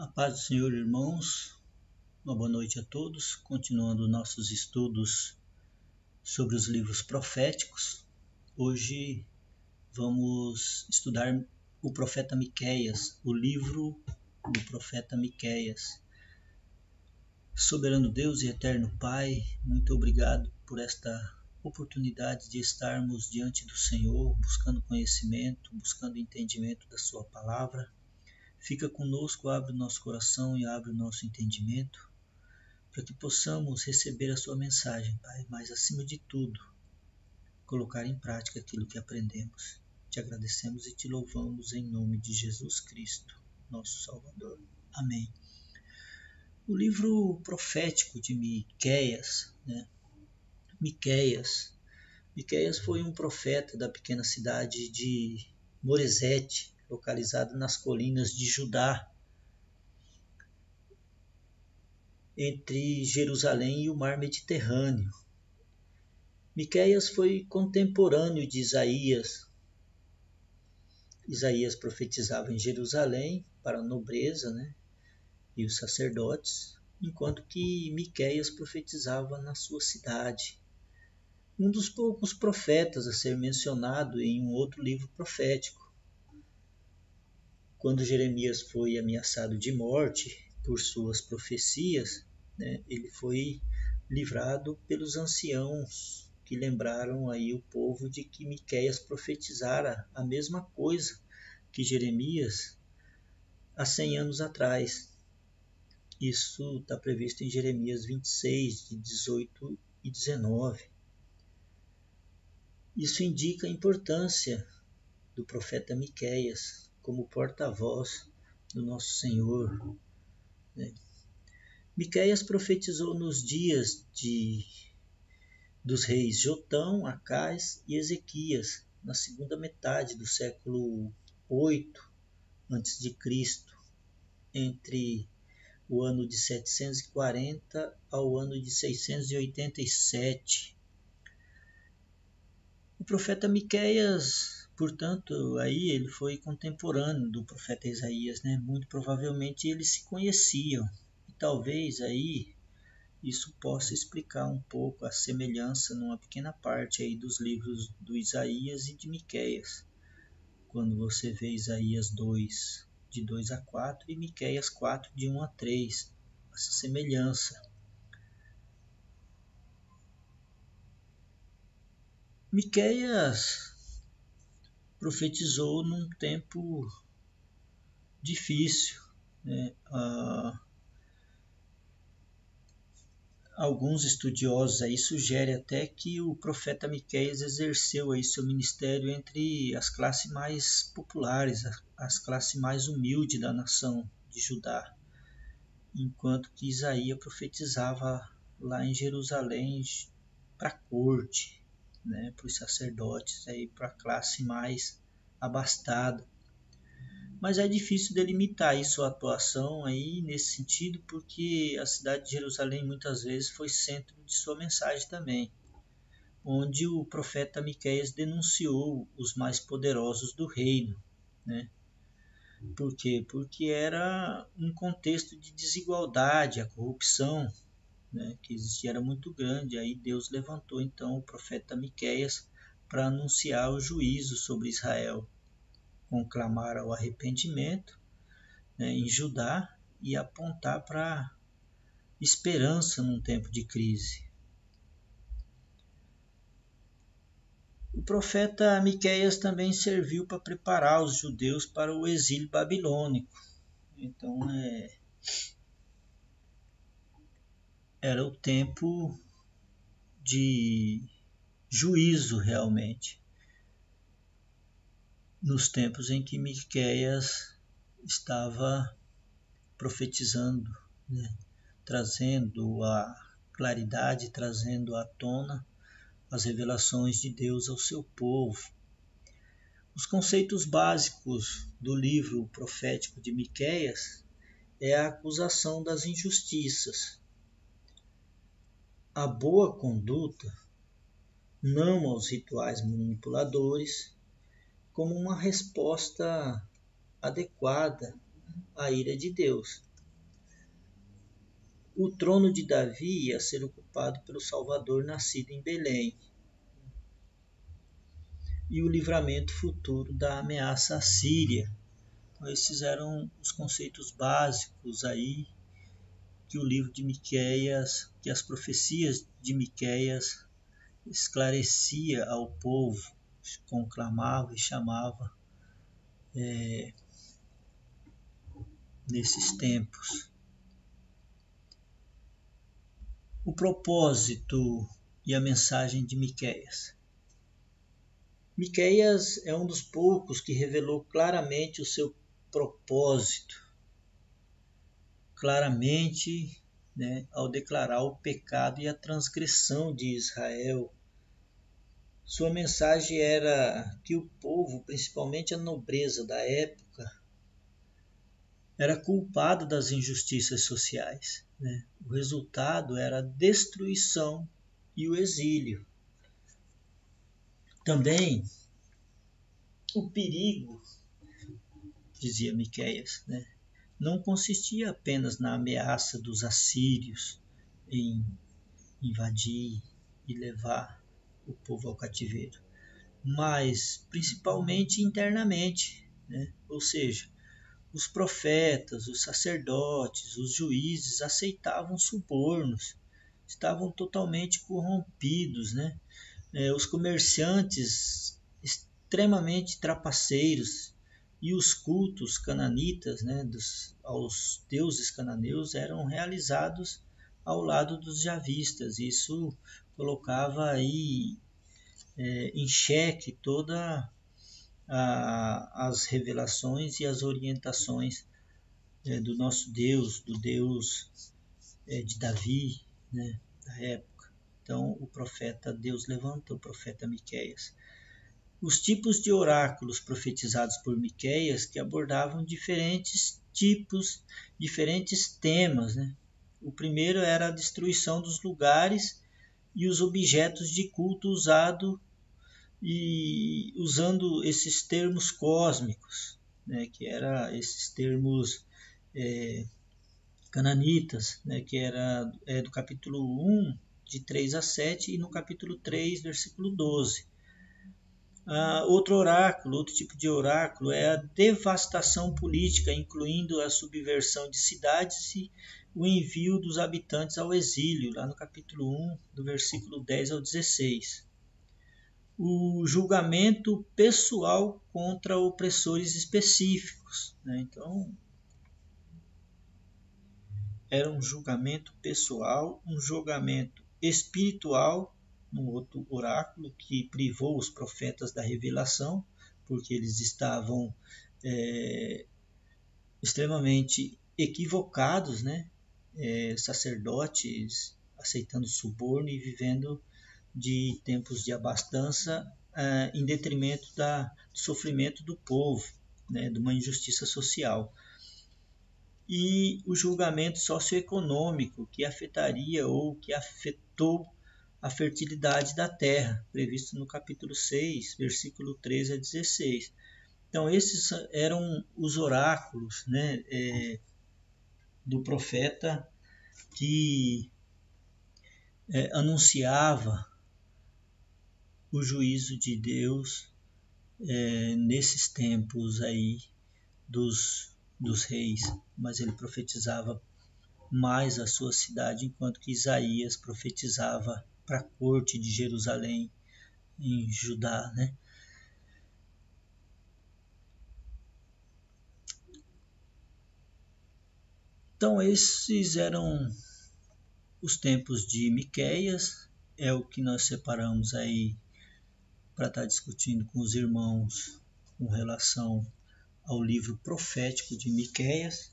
A paz do Senhor, irmãos. Uma boa noite a todos. Continuando nossos estudos sobre os livros proféticos. Hoje vamos estudar o profeta Miqueias, o livro do profeta Miqueias. Soberano Deus e eterno Pai, muito obrigado por esta oportunidade de estarmos diante do Senhor, buscando conhecimento, buscando entendimento da sua palavra. Fica conosco, abre o nosso coração e abre o nosso entendimento, para que possamos receber a sua mensagem, Pai, mas acima de tudo, colocar em prática aquilo que aprendemos. Te agradecemos e te louvamos em nome de Jesus Cristo, nosso Salvador. Amém. O livro profético de Miqueias, Miqueias foi um profeta da pequena cidade de Moresete, localizada nas colinas de Judá, entre Jerusalém e o mar Mediterrâneo. Miqueias foi contemporâneo de Isaías. Isaías profetizava em Jerusalém para a nobreza, e os sacerdotes, enquanto que Miqueias profetizava na sua cidade. Um dos poucos profetas a ser mencionado em um outro livro profético. Quando Jeremias foi ameaçado de morte por suas profecias, ele foi livrado pelos anciãos que lembraram aí o povo de que Miqueias profetizara a mesma coisa que Jeremias há 100 anos atrás. Isso está previsto em Jeremias 26, de 18 e 19. Isso indica a importância do profeta Miqueias como porta-voz do nosso Senhor. Miqueias profetizou nos dias dos reis Jotão, Acás e Ezequias, na segunda metade do século 8 a.C., entre o ano de 740 ao ano de 687. O profeta Miqueias, portanto, aí ele foi contemporâneo do profeta Isaías, Muito provavelmente eles se conheciam. E talvez aí isso possa explicar um pouco a semelhança numa pequena parte aí dos livros do Isaías e de Miqueias. Quando você vê Isaías 2, de 2 a 4 e Miqueias 4, de 1 a 3, essa semelhança. Miqueias profetizou num tempo difícil, Alguns estudiosos aí sugerem até que o profeta Miqueias exerceu aí seu ministério entre as classes mais populares, as classes mais humildes da nação de Judá, enquanto que Isaías profetizava lá em Jerusalém para a corte, para os sacerdotes, para a classe mais abastada. Mas é difícil delimitar aí sua atuação aí nesse sentido, porque a cidade de Jerusalém muitas vezes foi centro de sua mensagem também, onde o profeta Miqueias denunciou os mais poderosos do reino. Por quê? Porque era um contexto de desigualdade, a corrupção que existia era muito grande. Aí Deus levantou então o profeta Miqueias para anunciar o juízo sobre Israel, conclamar ao arrependimento em Judá e apontar para esperança num tempo de crise. O profeta Miqueias também serviu para preparar os judeus para o exílio babilônico. Então era o tempo de juízo realmente, nos tempos em que Miqueias estava profetizando, trazendo a claridade, trazendo à tona as revelações de Deus ao seu povo. Os conceitos básicos do livro profético de Miqueias é a acusação das injustiças, a boa conduta, não aos rituais manipuladores, como uma resposta adequada à ira de Deus. o trono de Davi ia ser ocupado pelo Salvador nascido em Belém, e o livramento futuro da ameaça assíria. Então, esses eram os conceitos básicos aí que o livro de Miqueias, que as profecias de Miqueias esclarecia ao povo, conclamava e chamava nesses tempos. O propósito e a mensagem de Miqueias. Miqueias é um dos poucos que revelou claramente o seu propósito, claramente, ao declarar o pecado e a transgressão de Israel. Sua mensagem era que o povo, principalmente a nobreza da época, era culpado das injustiças sociais. O resultado era a destruição e o exílio. Também o perigo, dizia Miqueias, não consistia apenas na ameaça dos assírios em invadir e levar o povo ao cativeiro, mas principalmente internamente, ou seja, os profetas, os sacerdotes, os juízes aceitavam subornos, estavam totalmente corrompidos, os comerciantes extremamente trapaceiros e os cultos cananitas, aos deuses cananeus, eram realizados ao lado dos javistas. Isso colocava aí em xeque toda as revelações e as orientações do nosso Deus, do Deus de Davi, da época. Então o profeta, Deus levanta o profeta Miqueias. Os tipos de oráculos profetizados por Miqueias que abordavam diferentes tipos, diferentes temas. O primeiro era a destruição dos lugares e os objetos de culto usando esses termos cósmicos, que eram esses termos cananitas, que era do capítulo 1, de 3 a 7, e no capítulo 3, versículo 12. Outro tipo de oráculo é a devastação política, incluindo a subversão de cidades e o envio dos habitantes ao exílio, lá no capítulo 1, do versículo 10 ao 16. O julgamento pessoal contra opressores específicos. Então, era um julgamento pessoal, um julgamento espiritual, no outro oráculo que privou os profetas da revelação, porque eles estavam extremamente equivocados, sacerdotes aceitando suborno e vivendo de tempos de abastança em detrimento do sofrimento do povo, de uma injustiça social. E o julgamento socioeconômico, que afetaria ou que afetou a fertilidade da terra, previsto no capítulo 6, versículo 13 a 16. Então, esses eram os oráculos do profeta que anunciava o juízo de Deus nesses tempos aí dos reis, mas ele profetizava mais a sua cidade, enquanto que Isaías profetizava para a corte de Jerusalém, em Judá, Então esses eram os tempos de Miqueias, é o que nós separamos aí para estar discutindo com os irmãos com relação ao livro profético de Miqueias.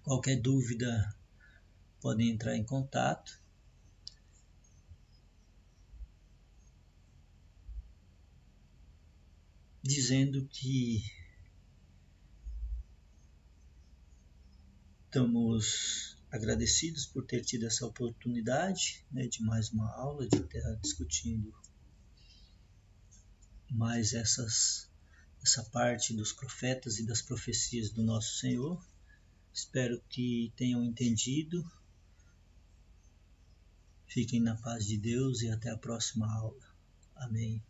Qualquer dúvida podem entrar em contato. Dizendo que estamos agradecidos por ter tido essa oportunidade de mais uma aula, de estar discutindo mais essa parte dos profetas e das profecias do nosso Senhor. Espero que tenham entendido. Fiquem na paz de Deus e até a próxima aula. Amém.